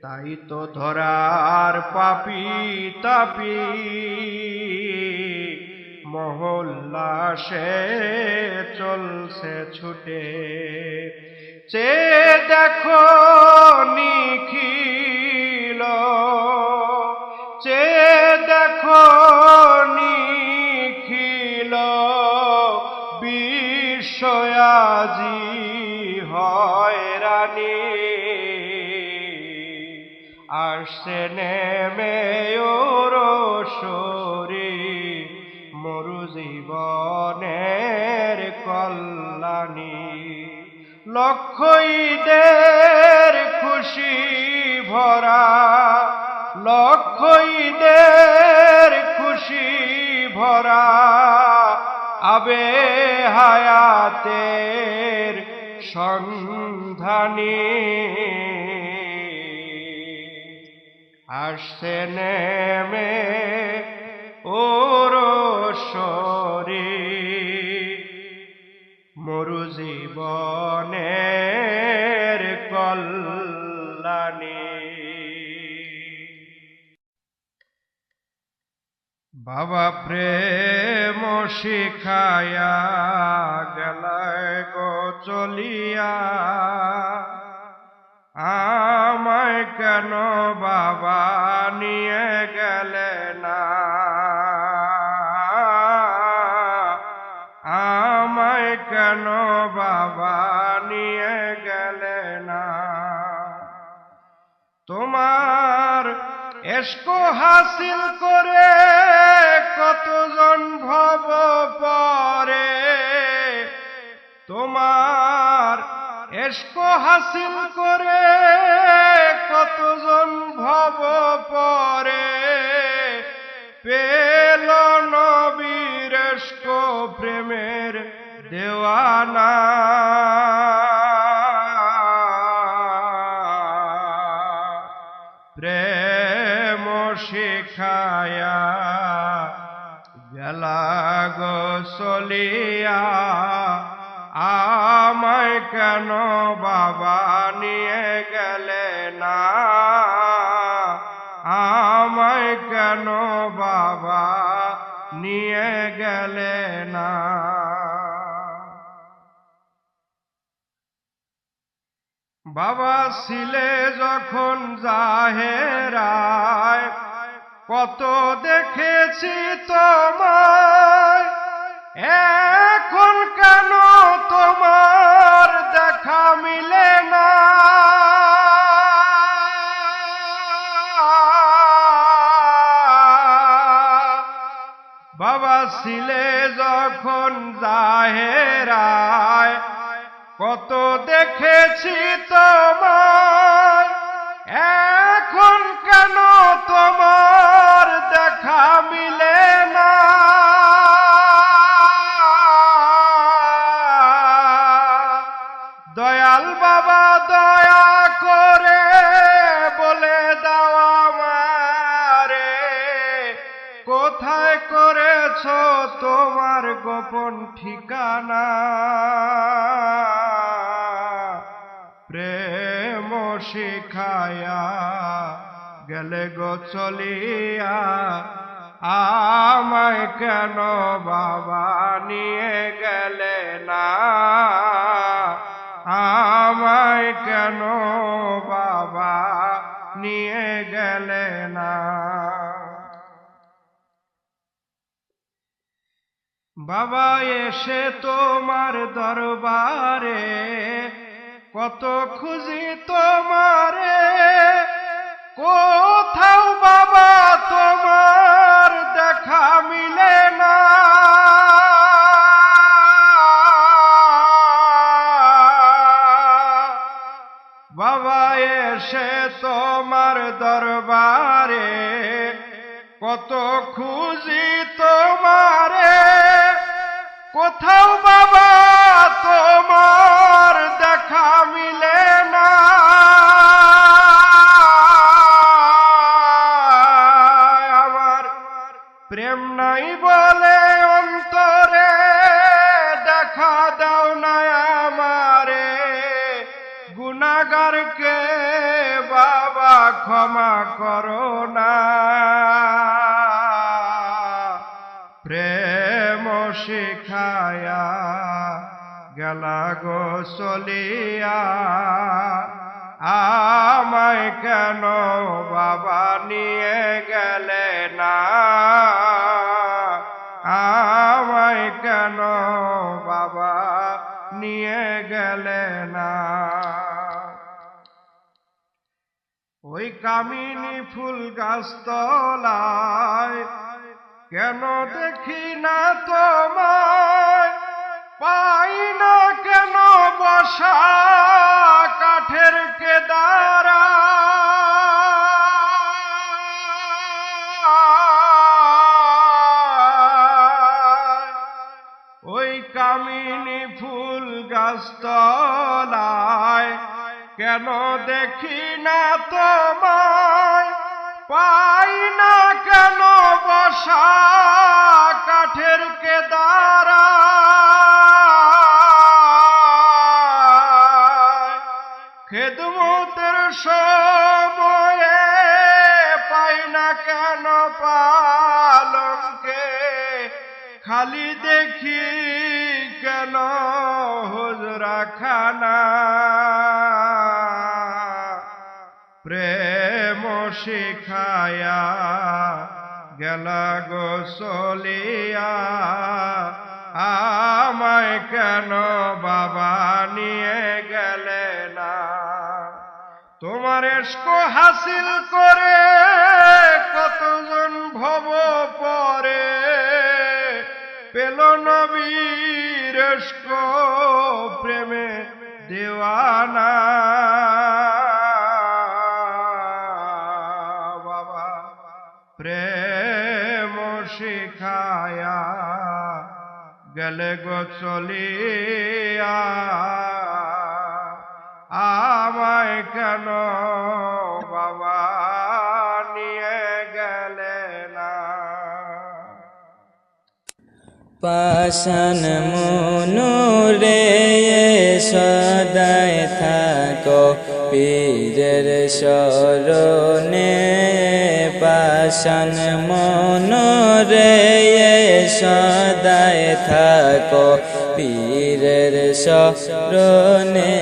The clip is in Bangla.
তাই তো ধরার পাপি তাপি মহল্লা সে চলছে ছুটে। চে দেখো নিখিল, চে দেখো নিখিল, বিশ্বয়াজি হয়রানি। আসছে নেমে ওরসরি মরু জীবনের কল্যাণী। লক্ষ ঈদের খুশি ভরা, লক্ষ ঈদের খুশি ভরা, আবে হায়াতের সন্ধানী। আসছে নেমে ওরসরি মরু জীবনের কল্যাণী। বাবা প্রেম শিখায়া গেলায় গো চলিয়া, আমায় কেন বাবা নিয়ে গেলে না, আমায় কেন বাবা নিয়ে গেলে না। তোমার এস্ক হাসিল করে কতজন ভব পরে, তোমার এস্ক হাসিল করে কতজন ভব পরে, পেল নবীর এস্ক প্রেমের দেওয়ানা। প্রেম শিখায়া গেলা গো চলিয়া, আমায় কেন বাবা নিয়ে গেলে না, আমায় কেন বাবা নিয়ে গেলে না। বাবা ছিলে যখন জাহেরায় কত দেখেছি তোমায়, এখন কেন তোমার দেখা মিলে না। বাবা ছিলে যখন জাহেরায় কত দেখেছি তোমায়, এখন কেন তোমার দেখা মিলে না। দয়াল বাবা দয়া করে বলে দাও আমারে, কোথায় করেছ তোমার গোপন ঠিকানা। প্রেম শিখায়া গেলে গো চলিয়া, আমায় কেন বাবা নিয়ে গেলে না, আমায় কেন বাবা নিয়ে গেলে না। বাবা এসে তোমার দরবারে কত খুঁজি তোমারে, কোথাও বাবা তোমার দেখা মিলে না। বাবা এসে তোমার দরবারে কত খুঁজি তোমারে, কোথাও বাবা তোমার দেখা মিলে না। আমার প্রেম নাই বলে অন্তরে দেখা দাও না আমারে, গুনাহগারকে বাবা ক্ষমা করো না। প্রেম শিখায়া গেলা গো চলিয়া, আমায় কেন বাবা নিয়ে গেলে না, আমায় কেন বাবা নিয়ে গেলে না। ওই কামিনী ফুল গাছ তলায় কেন দেখি না তোমায়, পাই না কেন বসা কাঠের কেদারা। ওই কামিনী ফুল গাছ তলায় কেন দেখি না তোমায়, পাই না কেন বসা কাঠের কেদারা। খেদমতের সময়ে পাই না কেন পালঙ্কে, খালি দেখি কেন হুজরা খানা। প্রেম শিখায়া গেলা গো চলিয়া, আমায় কেন বাবা নিয়ে গেলে না। তোমার ইশক হাসিল করে কতজন ভব পরে, পেল নবীর ইশক প্রেমে দেওয়ানা। বাবা প্রেম শিখায়া গেলে গো চলিয়া, আমায় কেন বাবা নিয়ে গেলে না। পাষাণ মনুরে সদায় থাকো পীরের শরণে, পাষাণ মনুরে সদায় থাকো পীরের শরণে।